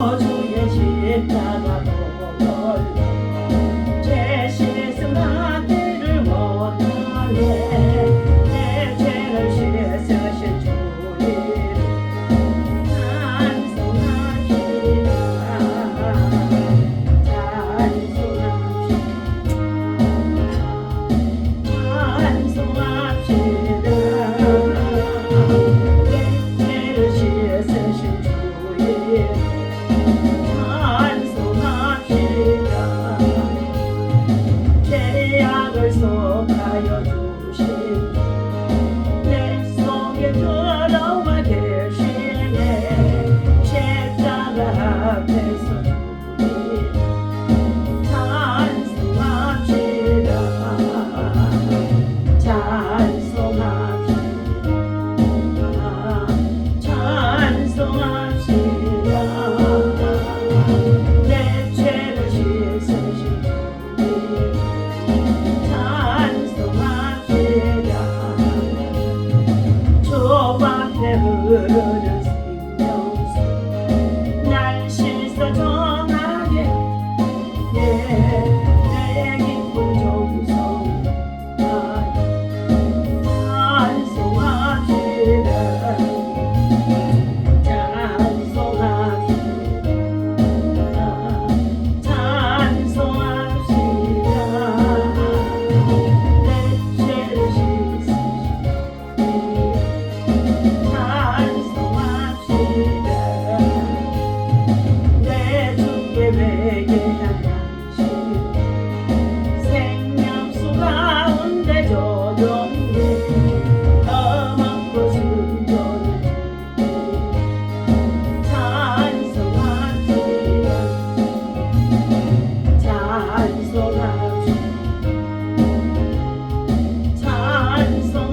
주의 십자가 도를 죄신에서 나기를 원하네. 내 죄를 씻으신 주님 찬송합시다. 죄악을 속하여 주신 내 속에 들어와 계시네. 십자가 앞에서 주님 찬송합시다. 찬송합시다. 내 죄를 씻으신 주님 저 앞에 흐르는 생명수 날 씻어 정하게 내 기쁜 정성 찬송합시다. 생명수 가운데 조종해 험하고 순전한 찬송합시다. 찬송합시다.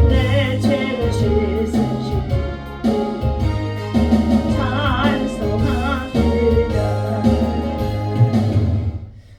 내 죄를 씻으신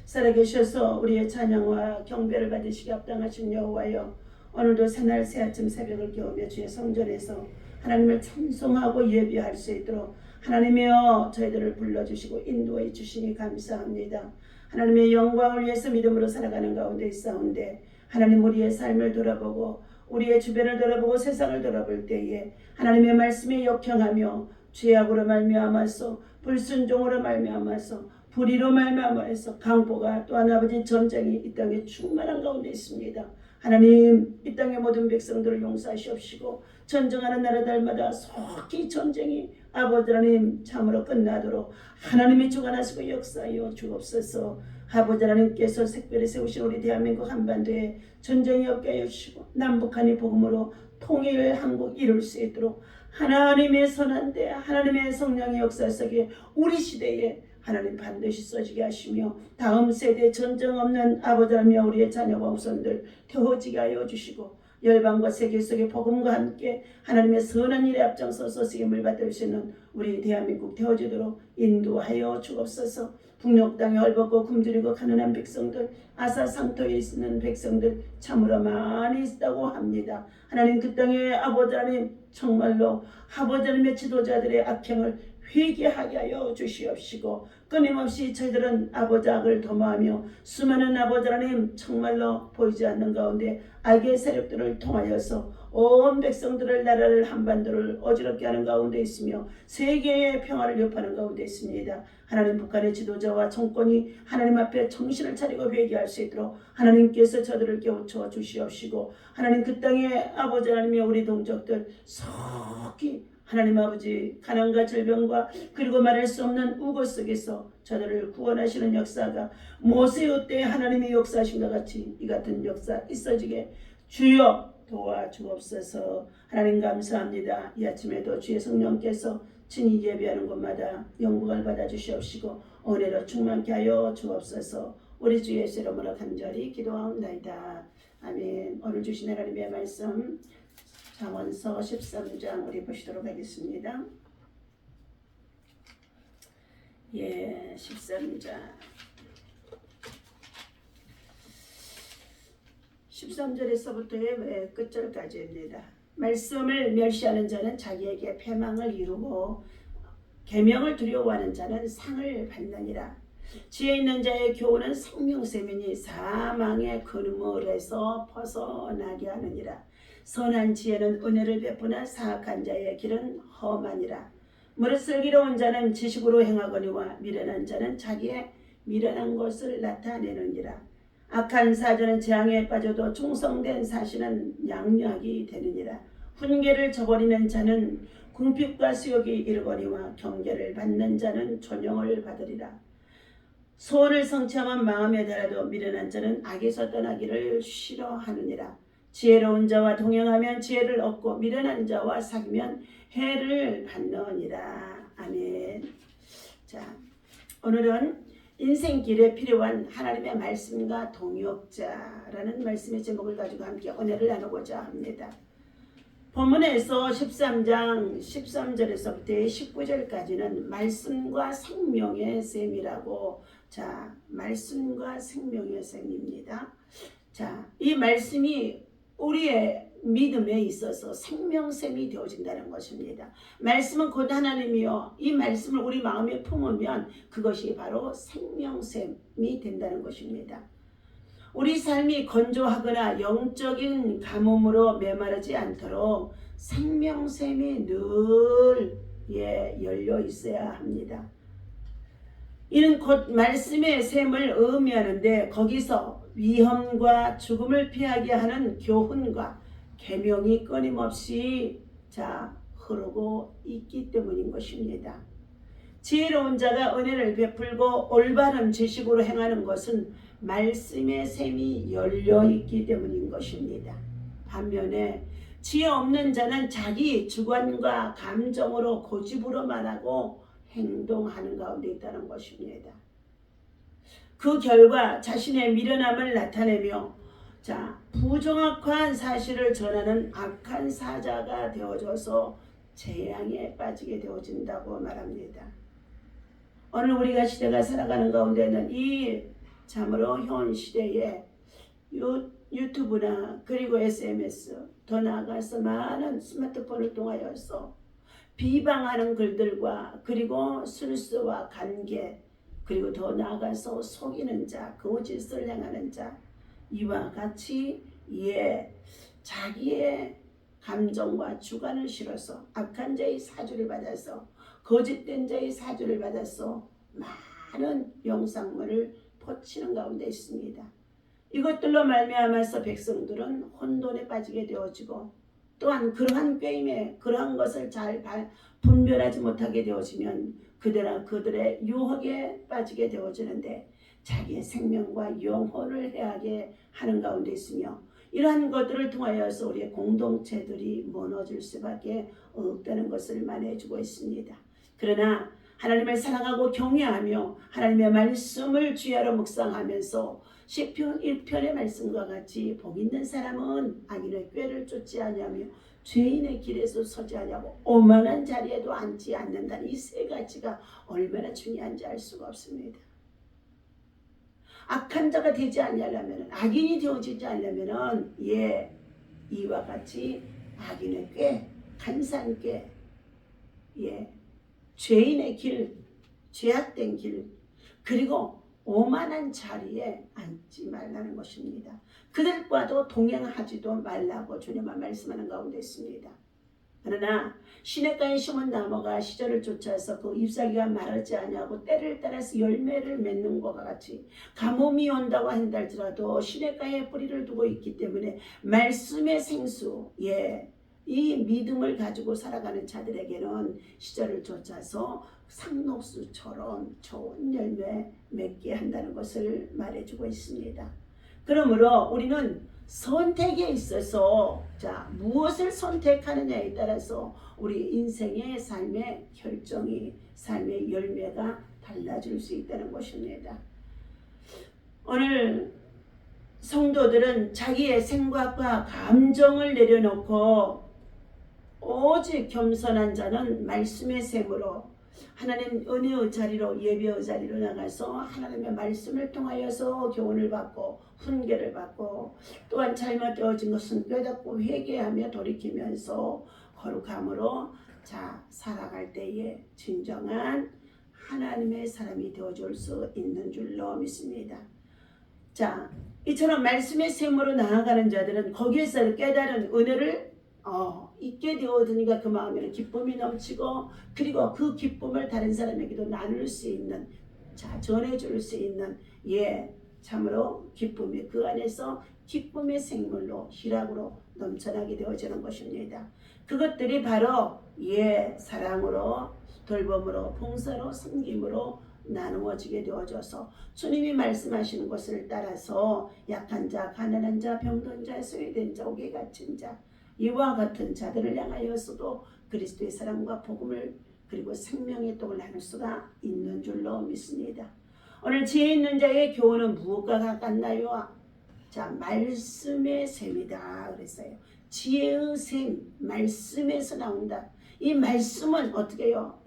살아계셔서 우리의 찬양과 경배를 받으시기 합당하신 여호와여, 오늘도 새날 새아침 새벽을 깨우며 주의 성전에서 하나님을 찬송하고 예배할 수 있도록 하나님이여 저희들을 불러주시고 인도해 주시니 감사합니다. 하나님의 영광을 위해서 믿음으로 살아가는 가운데 있사온데 하나님 우리의 삶을 돌아보고 우리의 주변을 돌아보고 세상을 돌아볼 때에 하나님의 말씀에 역행하며 죄악으로 말미암아서 불순종으로 말미암아서 불의로 말미암아서 강포가 또한 아버지 전쟁이 이 땅에 충만한 가운데 있습니다. 하나님 이 땅의 모든 백성들을 용서하시옵시고 전쟁하는 나라들마다 속히 전쟁이 아버지 하나님 참으로 끝나도록 하나님이 주관하시고 역사하여 주옵소서. 아버지 하나님께서 특별히 세우신 우리 대한민국 한반도에 전쟁이 없게 하여 주시고 남북한이 복음으로 통일 한국 이룰 수 있도록 하나님의 선한데 하나님의 성령의 역사 속에 우리 시대에 하나님 반드시 써지게 하시며 다음 세대 전쟁 없는 아버지 하나님 우리의 자녀와 후손들 태워지게 하여 주시고 열방과 세계 속의 복음과 함께 하나님의 선한 일에 앞장서서 쓰임을 받을 수 있는 우리 대한민국 태워지도록 인도하여 주옵소서. 북녘 땅에 헐벗고 굶주리고 가난한 백성들, 아사상토에 있는 백성들 참으로 많이 있다고 합니다. 하나님 그 땅에 아버지 하나님 정말로 아버지 하나님의 지도자들의 악행을 회개하게 하여 주시옵시고 끊임없이 저희들은 아버지 악을 도모하며 수많은 아버지 하나님 정말로 보이지 않는 가운데 악의 세력들을 통하여서 온 백성들을 나라를 한반도를 어지럽게 하는 가운데 있으며 세계의 평화를 위협하는 가운데 있습니다. 하나님 북한의 지도자와 정권이 하나님 앞에 정신을 차리고 회개할 수 있도록 하나님께서 저들을 깨우쳐 주시옵시고 하나님 그 땅에 아버지 하나님의 우리 동족들 속히 하나님 아버지 가난과 질병과 그리고 말할 수 없는 우고 속에서 저들을 구원하시는 역사가 모세의 때 하나님의 역사하신 것 같이 이 같은 역사 있어지게 주여 도와주옵소서. 하나님 감사합니다. 이 아침에도 주의 성령께서 친히 예배하는 곳마다 영광을 받아 주시옵시고 은혜로 충만케 하여 주옵소서. 우리 주 예수 이름으로 간절히 기도하옵나이다. 아멘. 오늘 주신 하나님의 말씀 잠언서 13장 우리 보시도록 하겠습니다. 13장 13절에서부터의 끝절까지입니다. 말씀을 멸시하는 자는 자기에게 패망을 이루고 계명을 두려워하는 자는 상을 받느니라. 지혜 있는 자의 교훈은 생명샘이니 사망의 그물에서 벗어나게 하느니라. 선한 지혜는 은혜를 베푸나 사악한 자의 길은 험하니라. 무릇 슬기로운 자는 지식으로 행하거니와 미련한 자는 자기의 미련한 것을 나타내느니라. 악한 사자는 재앙에 빠져도 충성된 사신은 양약이 되느니라. 훈계를 저버리는 자는 궁핍과 수욕이 이르거니와 경계를 받는 자는 존용을 받으리라. 소원을 성취하면 마음에 달아도 미련한 자는 악에서 떠나기를 싫어하느니라. 지혜로운 자와 동행하면 지혜를 얻고 미련한 자와 사귀면 해를 받느니라. 아멘. 자, 오늘은 인생길에 필요한 하나님의 말씀과 동역자라는 말씀의 제목을 가지고 함께 은혜를 나누고자 합니다. 본문에서 13장 13절에서부터 19절까지는 말씀과 생명의 셈이라고, 자, 말씀과 생명의 셈입니다. 자, 이 말씀이 우리의 믿음에 있어서 생명샘이 되어진다는 것입니다. 말씀은 곧 하나님이요, 이 말씀을 우리 마음에 품으면 그것이 바로 생명샘이 된다는 것입니다. 우리 삶이 건조하거나 영적인 가뭄으로 메마르지 않도록 생명샘이 늘 열려 있어야 합니다. 이는 곧 말씀의 샘을 의미하는데 거기서 위험과 죽음을 피하게 하는 교훈과 계명이 끊임없이 흐르고 있기 때문인 것입니다. 지혜로운 자가 은혜를 베풀고 올바른 지식으로 행하는 것은 말씀의 샘이 열려 있기 때문인 것입니다. 반면에 지혜 없는 자는 자기 주관과 감정으로 고집으로 말하고 행동하는 가운데 있다는 것입니다. 그 결과 자신의 미련함을 나타내며 부정확한 사실을 전하는 악한 사자가 되어져서 재앙에 빠지게 되어진다고 말합니다. 오늘 우리가 시대가 살아가는 가운데는 이 참으로 현 시대에 유튜브나 그리고 SMS, 더 나아가서 많은 스마트폰을 통하여서 비방하는 글들과 그리고 술수와 관계, 그리고 더 나아가서 속이는 자, 거짓을 행하는 자, 이와 같이 자기의 감정과 주관을 실어서 악한 자의 사주를 받아서 거짓된 자의 사주를 받아서 많은 영상물을 퍼치는 가운데 있습니다. 이것들로 말미암아서 백성들은 혼돈에 빠지게 되어지고, 또한 그러한 게임에 그러한 것을 잘 분별하지 못하게 되어지면 그들의 유혹에 빠지게 되어지는데 자기의 생명과 영혼을 해하게 하는 가운데 있으며, 이러한 것들을 통하여서 우리의 공동체들이 무너질 수밖에 없다는 것을 말해주고 있습니다. 그러나 하나님을 사랑하고 경외하며 하나님의 말씀을 주야로 묵상하면서 시편 1편의 말씀과 같이 복 있는 사람은 악인의 꾀를 쫓지 아니하며 죄인의 길에서 서지 아니하고 오만한 자리에도 앉지 않는다는 이 세 가지가 얼마나 중요한지 알 수가 없습니다. 악한 자가 되지 않으려면, 악인이 되어지지 않으려면 이와 같이 악인의 꾀, 간사한 꾀, 죄인의 길, 죄악된 길, 그리고 오만한 자리에 앉지 말라는 것입니다. 그들과도 동행하지도 말라고 주님은 말씀하는 가운데 있습니다. 그러나 시냇가에 심은 나무가 시절을 쫓아서 그 잎사귀가 마르지 아니하고 때를 따라서 열매를 맺는 것과 같이 가뭄이 온다고 한달지라도 시냇가에 뿌리를 두고 있기 때문에 말씀의 생수, 이 믿음을 가지고 살아가는 자들에게는 시절을 쫓아서 상록수처럼 좋은 열매 맺게 한다는 것을 말해주고 있습니다. 그러므로 우리는 선택에 있어서 무엇을 선택하느냐에 따라서 우리 인생의 삶의 결정이, 삶의 열매가 달라질 수 있다는 것입니다. 오늘 성도들은 자기의 생각과 감정을 내려놓고 오직 겸손한 자는 말씀의 샘으로 하나님 은혜의 자리로 예배의 자리로 나가서 하나님의 말씀을 통하여서 교훈을 받고 훈계를 받고 또한 잘못되어진 것은 깨닫고 회개하며 돌이키면서 거룩함으로 살아갈 때에 진정한 하나님의 사람이 되어줄 수 있는 줄로 믿습니다. 이처럼 말씀의 샘으로 나아가는 자들은 거기에서 깨달은 은혜를 있게 되어드니까 그 마음에는 기쁨이 넘치고 그리고 그 기쁨을 다른 사람에게도 나눌 수 있는 전해줄 수 있는 참으로 기쁨이 그 안에서 기쁨의 생물로 희락으로 넘쳐나게 되어지는 것입니다. 그것들이 바로 사랑으로 돌봄으로 봉사로 섬김으로 나누어지게 되어져서 주님이 말씀하시는 것을 따라서 약한 자, 가난한 자, 병든 자, 소외된 자, 옥에 갇힌 자 이와 같은 자들을 향하여서도 그리스도의 사랑과 복음을 그리고 생명의 떡을 나눌 수가 있는 줄로 믿습니다. 오늘 지혜 있는 자의 교훈은 무엇과 같나요? 말씀의 셈이다 그랬어요. 지혜의 셈, 말씀에서 나온다. 이 말씀은 어떻게 해요?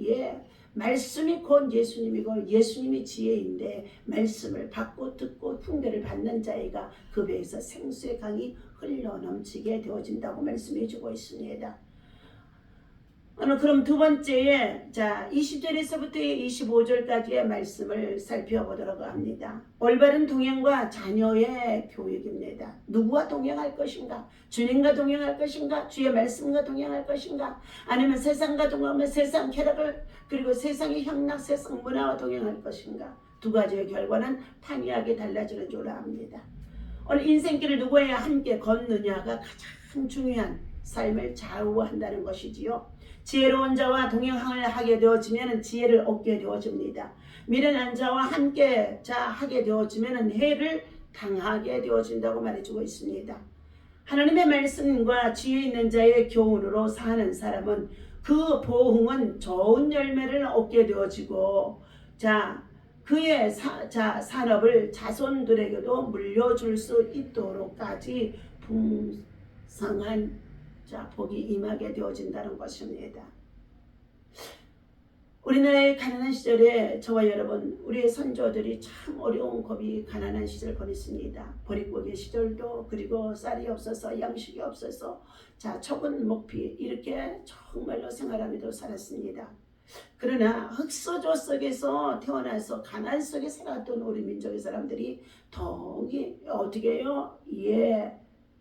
말씀이 곧 예수님이고 예수님이 지혜인데 말씀을 받고 듣고 훈계를 받는 자애가 그 배에서 생수의 강이 흘러넘치게 되어진다고 말씀해주고 있습니다. 오늘 그럼 두 번째에 20절에서부터 25절까지의 말씀을 살펴보도록 합니다. 올바른 동행과 자녀의 교육입니다. 누구와 동행할 것인가? 주님과 동행할 것인가? 주의 말씀과 동행할 것인가? 아니면 세상과 동행하며 세상 쾌락을 그리고 세상의 향락, 세상 문화와 동행할 것인가? 두 가지의 결과는 판이하게 달라지는 줄 압니다. 오늘 인생길을 누구와 함께 걷느냐가 가장 중요한 삶을 좌우한다는 것이지요. 지혜로운 자와 동행을 하게 되어지면 지혜를 얻게 되어집니다. 미련한 자와 함께 하게 되어지면 해를 당하게 되어진다고 말해주고 있습니다. 하나님의 말씀과 지혜 있는 자의 교훈으로 사는 사람은 그 보응은 좋은 열매를 얻게 되어지고 그의 산업을 자손들에게도 물려줄 수 있도록까지 풍성한 복이 임하게 되어진다는 것입니다. 우리나라의 가난한 시절에 저와 여러분 우리의 선조들이 참 어려운 고비 가난한 시절을 보냈습니다. 보릿고개 시절도 그리고 쌀이 없어서 양식이 없어서 척은 목피 이렇게 정말로 생활하면서 살았습니다. 그러나 흑수저 속에서 태어나서 가난 속에 살았던 우리 민족의 사람들이 더욱이 어떻게 해요?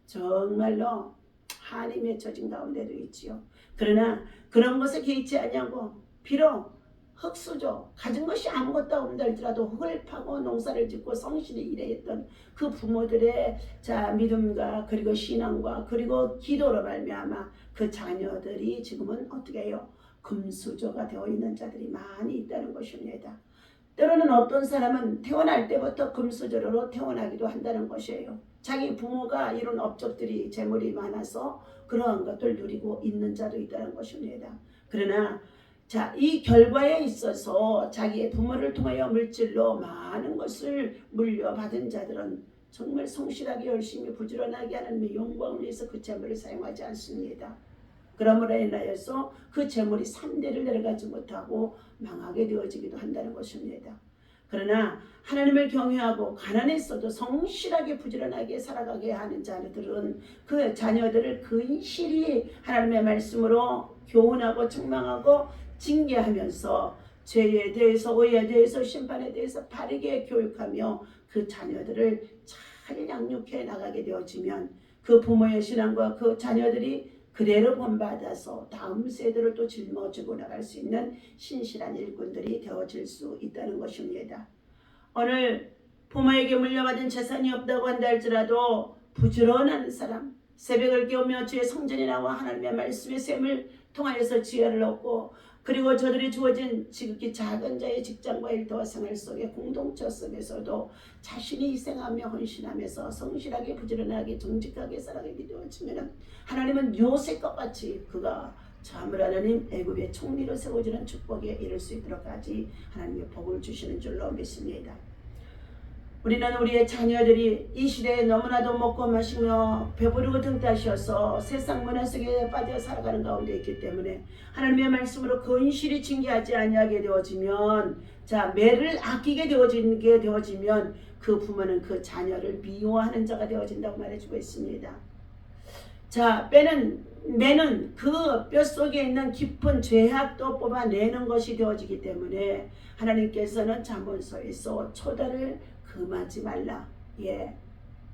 정말로 한이 맺혀진 가운데도 있지요. 그러나 그런 것에 개의치 않냐고 비록 흙수저 가진 것이 아무것도 없다 할지라도 흙을 파고 농사를 짓고 성실히 일했던 그 부모들의 믿음과 그리고 신앙과 그리고 기도로 말미암아 그 자녀들이 지금은 어떻게 해요? 금수저가 되어 있는 자들이 많이 있다는 것입니다. 때로는 어떤 사람은 태어날 때부터 금수저로 태어나기도 한다는 것이에요. 자기 부모가 이런 업적들이 재물이 많아서 그러한 것들 누리고 있는 자도 있다는 것입니다. 그러나 이 결과에 있어서 자기의 부모를 통하여 물질로 많은 것을 물려받은 자들은 정말 성실하게 열심히 부지런하게 하는 영광을 위해서 그 재물을 사용하지 않습니다. 그러므로 인하여서 그 재물이 3대를 내려가지 못하고 망하게 되어지기도 한다는 것입니다. 그러나 하나님을 경외하고 가난했어도 성실하게 부지런하게 살아가게 하는 자녀들은 그 자녀들을 근실히 하나님의 말씀으로 교훈하고 책망하고 징계하면서 죄에 대해서 의에 대해서 심판에 대해서 바르게 교육하며 그 자녀들을 잘 양육해 나가게 되어지면 그 부모의 신앙과 그 자녀들이 그대로 본받아서 다음 세대를 또 짊어지고 나갈 수 있는 신실한 일꾼들이 되어질 수 있다는 것입니다. 오늘 부모에게 물려받은 재산이 없다고 한다 할지라도 부지런한 사람, 새벽을 깨우며 주의 성전에 나와 하나님의 말씀의 셈을 통하여서 지혜를 얻고 그리고 저들이 주어진 지극히 작은 자의 직장과 일터와 생활 속의 공동체 속에서도 자신이 희생하며 헌신하면서 성실하게 부지런하게 정직하게 살아가게 되어지면 하나님은 요셉과 같이 그가 참으로 하나님 애굽의 총리로 세워지는 축복에 이를 수 있도록까지 하나님의 복을 주시는 줄로 믿습니다. 우리는 우리의 자녀들이 이 시대에 너무나도 먹고 마시며 배부르고 등 따셔서 세상 문화 속에 빠져 살아가는 가운데 있기 때문에 하나님의 말씀으로 건실히 징계하지 아니하게 되어지면, 매를 아끼게 되어지면 그 부모는 그 자녀를 미워하는 자가 되어진다고 말해주고 있습니다. 매는 그 뼛속에 있는 깊은 죄악도 뽑아내는 것이 되어지기 때문에 하나님께서는 잠언서에서 초다를 금하지 말라.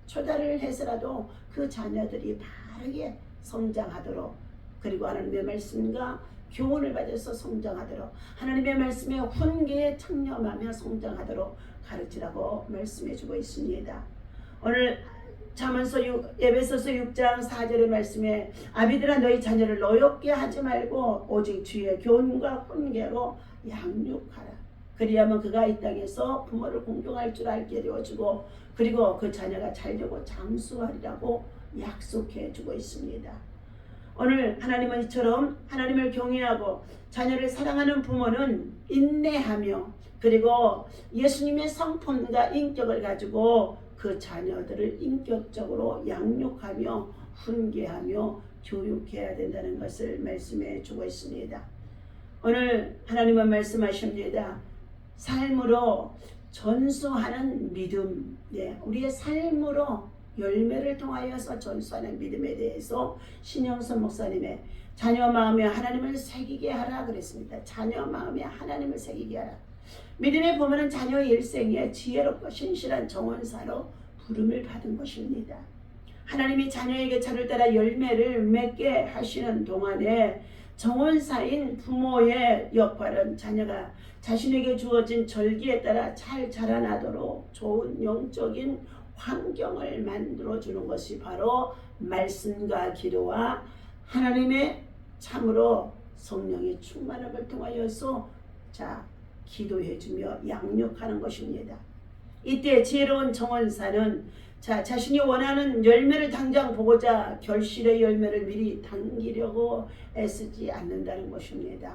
초다를 해서라도 그 자녀들이 바르게 성장하도록, 그리고 하나님의 말씀과 교훈을 받아서 성장하도록, 하나님의 말씀에 훈계에 청렴하며 성장하도록 가르치라고 말씀해주고 있습니다. 오늘 에베소서 6장 4절의 말씀에 아비들아 너희 자녀를 노엽게 하지 말고 오직 주의 교훈과 훈계로 양육하라. 그리하면 그가 이 땅에서 부모를 공경할 줄 알게 되어주고, 그리고 그 자녀가 잘되고 장수하리라고 약속해 주고 있습니다. 오늘 하나님은 이처럼 하나님을 경외하고 자녀를 사랑하는 부모는 인내하며, 그리고 예수님의 성품과 인격을 가지고 그 자녀들을 인격적으로 양육하며 훈계하며 교육해야 된다는 것을 말씀해 주고 있습니다. 오늘 하나님은 말씀하십니다. 삶으로 전수하는 믿음, 우리의 삶으로 열매를 통하여서 전수하는 믿음에 대해서 신영선 목사님의 자녀 마음에 하나님을 새기게 하라 그랬습니다. 자녀 마음에 하나님을 새기게 하라. 믿음의 부모는 자녀의 일생에 지혜롭고 신실한 정원사로 부름을 받은 것입니다. 하나님이 자녀에게 차를 따라 열매를 맺게 하시는 동안에 정원사인 부모의 역할은 자녀가 자신에게 주어진 절기에 따라 잘 자라나도록 좋은 영적인 환경을 만들어주는 것이 바로 말씀과 기도와 하나님의 참으로 성령의 충만함을 통하여서 기도해주며 양육하는 것입니다. 이때 지혜로운 정원사는 자신이 원하는 열매를 당장 보고자 결실의 열매를 미리 당기려고 애쓰지 않는다는 것입니다.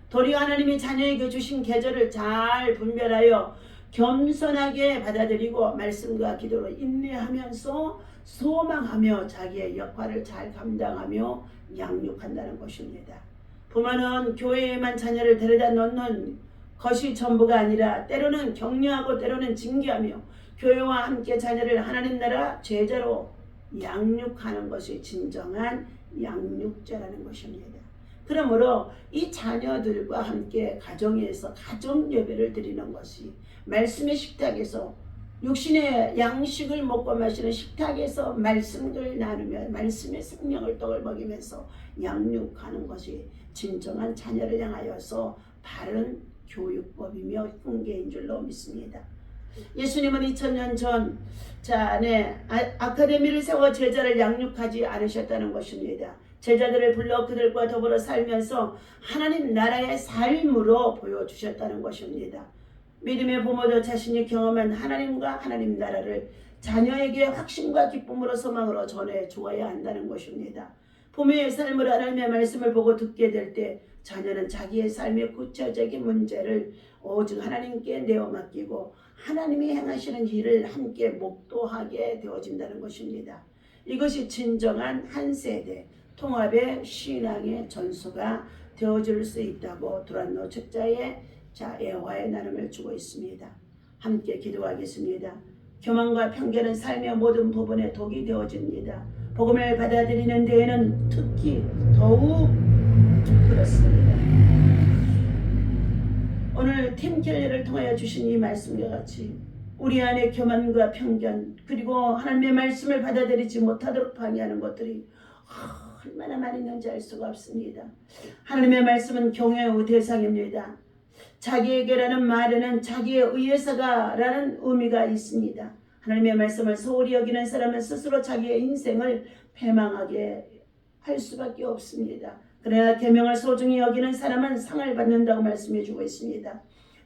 도리어 하나님이 자녀에게 주신 계절을 잘 분별하여 겸손하게 받아들이고 말씀과 기도로 인내하면서 소망하며 자기의 역할을 잘 감당하며 양육한다는 것입니다. 부모는 교회에만 자녀를 데려다 놓는 것이 전부가 아니라 때로는 격려하고 때로는 징계하며 교회와 함께 자녀를 하나님 나라 제자로 양육하는 것이 진정한 양육자라는 것입니다. 그러므로 이 자녀들과 함께 가정에서 가정 예배를 드리는 것이 말씀의 식탁에서 육신의 양식을 먹고 마시는 식탁에서 말씀을 나누며 말씀의 생명을 떡을 먹이면서 양육하는 것이 진정한 자녀를 향하여서 바른 교육법이며 훈계인 줄로 믿습니다. 예수님은 2000년 전 아카데미를 세워 제자를 양육하지 않으셨다는 것입니다. 제자들을 불러 그들과 더불어 살면서 하나님 나라의 삶으로 보여주셨다는 것입니다. 믿음의 부모도 자신이 경험한 하나님과 하나님 나라를 자녀에게 확신과 기쁨으로 소망으로 전해 주어야 한다는 것입니다. 부모의 삶을 하나님의 말씀을 보고 듣게 될 때 자녀는 자기의 삶의 구체적인 문제를 오직 하나님께 내어 맡기고 하나님이 행하시는 일을 함께 목도하게 되어진다는 것입니다. 이것이 진정한 한 세대 통합의 신앙의 전수가 되어줄 수 있다고 두란노 책자의 애화의 나눔을 주고 있습니다. 함께 기도하겠습니다. 교만과 편견은 삶의 모든 부분에 독이 되어집니다. 복음을 받아들이는 데에는 특히 더욱 그렇습니다. 오늘 팀 켈리를 통하여 주신 이 말씀과 같이 우리 안에 교만과 편견 그리고 하나님의 말씀을 받아들이지 못하도록 방해하는 것들이 얼마나 많이 있는지 알 수가 없습니다. 하나님의 말씀은 경외의 대상입니다. 자기에게라는 말에는 자기에 의해서가라는 의미가 있습니다. 하나님의 말씀을 소홀히 여기는 사람은 스스로 자기의 인생을 패망하게 할 수밖에 없습니다. 그러나 계명을 소중히 여기는 사람은 상을 받는다고 말씀해주고 있습니다.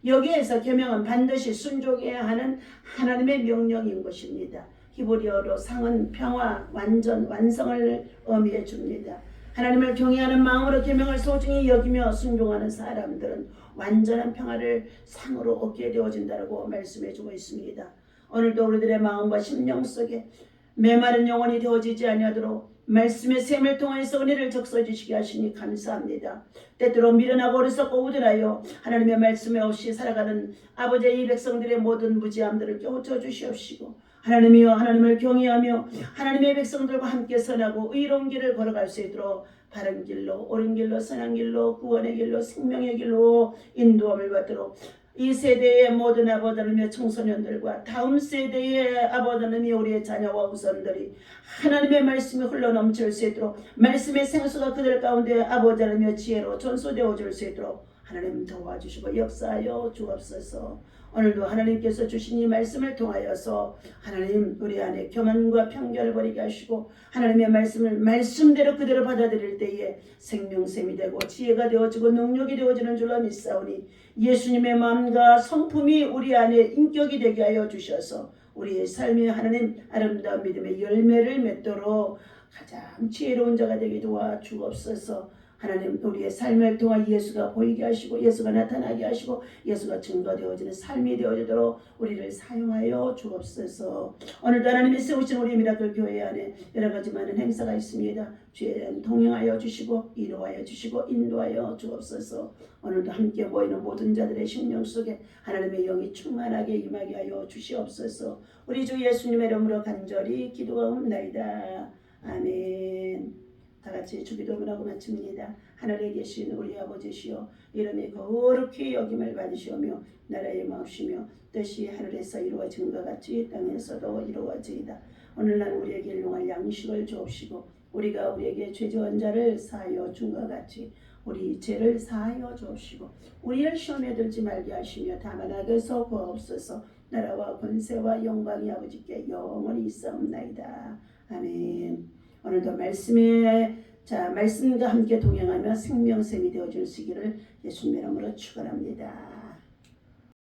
여기에서 계명은 반드시 순종해야 하는 하나님의 명령인 것입니다. 히브리어로 상은 평화, 완전, 완성을 의미해 줍니다. 하나님을 경외하는 마음으로 계명을 소중히 여기며 순종하는 사람들은 완전한 평화를 상으로 얻게 되어진다고 말씀해 주고 있습니다. 오늘도 우리들의 마음과 심령 속에 메마른 영혼이 되어지지 아니하도록 말씀의 샘을 통해서 은혜를 적셔주시게 하시니 감사합니다. 때때로 미련하고 어리석고 우둔하여 하나님의 말씀에 없이 살아가는 아버지의 이 백성들의 모든 무지함들을 깨우쳐 주시옵시고, 하나님이여 하나님을 경외하며 하나님의 백성들과 함께 선하고 의로운 길을 걸어갈 수 있도록 바른 길로, 옳은 길로, 선한 길로, 구원의 길로, 생명의 길로 인도함을 받도록 이 세대의 모든 아버지 하나님의 청소년들과 다음 세대의 아버지 하나님의 우리의 자녀와 후손들이 하나님의 말씀이 흘러넘칠 수 있도록 말씀의 생수가 그들 가운데 아버지 하나님의 지혜로 전수되어 줄 수 있도록 하나님 도와주시고 역사하여 주옵소서. 오늘도 하나님께서 주신 이 말씀을 통하여서 하나님 우리 안에 교만과 편견을 버리게 하시고 하나님의 말씀을 말씀대로 그대로 받아들일 때에 생명샘이 되고 지혜가 되어지고 능력이 되어지는 줄로 믿사오니 예수님의 마음과 성품이 우리 안에 인격이 되게 하여 주셔서 우리의 삶이 하나님 아름다운 믿음의 열매를 맺도록 가장 지혜로운 자가 되게 도와 주옵소서. 하나님 우리의 삶을 통해 예수가 보이게 하시고 예수가 나타나게 하시고 예수가 증거되어지는 삶이 되어지도록 우리를 사용하여 주옵소서. 오늘도 하나님이 세우신 우리 미라클 교회 안에 여러 가지 많은 행사가 있습니다. 주의 동행하여 주시고 이루하여 주시고 인도하여 주옵소서. 오늘도 함께 모이는 모든 자들의 심령 속에 하나님의 영이 충만하게 임하게 하여 주시옵소서. 우리 주 예수님의 이름으로 간절히 기도하옵나이다. 아멘. 다같이 주기도문을 하고 마칩니다. 하늘에 계신 우리 아버지시여, 이름이 거룩히 여김을 받으시오며 나라의 마옵시며 뜻이 하늘에서 이루어진 것 같이 땅에서도 이루어지이다. 오늘날 우리에게 일용할 양식을 주옵시고 우리가 우리에게 죄 지은 자를 사하여 준 것 같이 우리 죄를 사하여 주옵시고 우리를 시험에 들지 말게 하시며 다만 악에서 구하옵소서. 나라와 권세와 영광이 아버지께 영원히 있사옵나이다. 아멘. 오늘도 말씀과 함께 동행하며 생명샘이 되어줄 수 있기를 예수님 이름으로 축원합니다.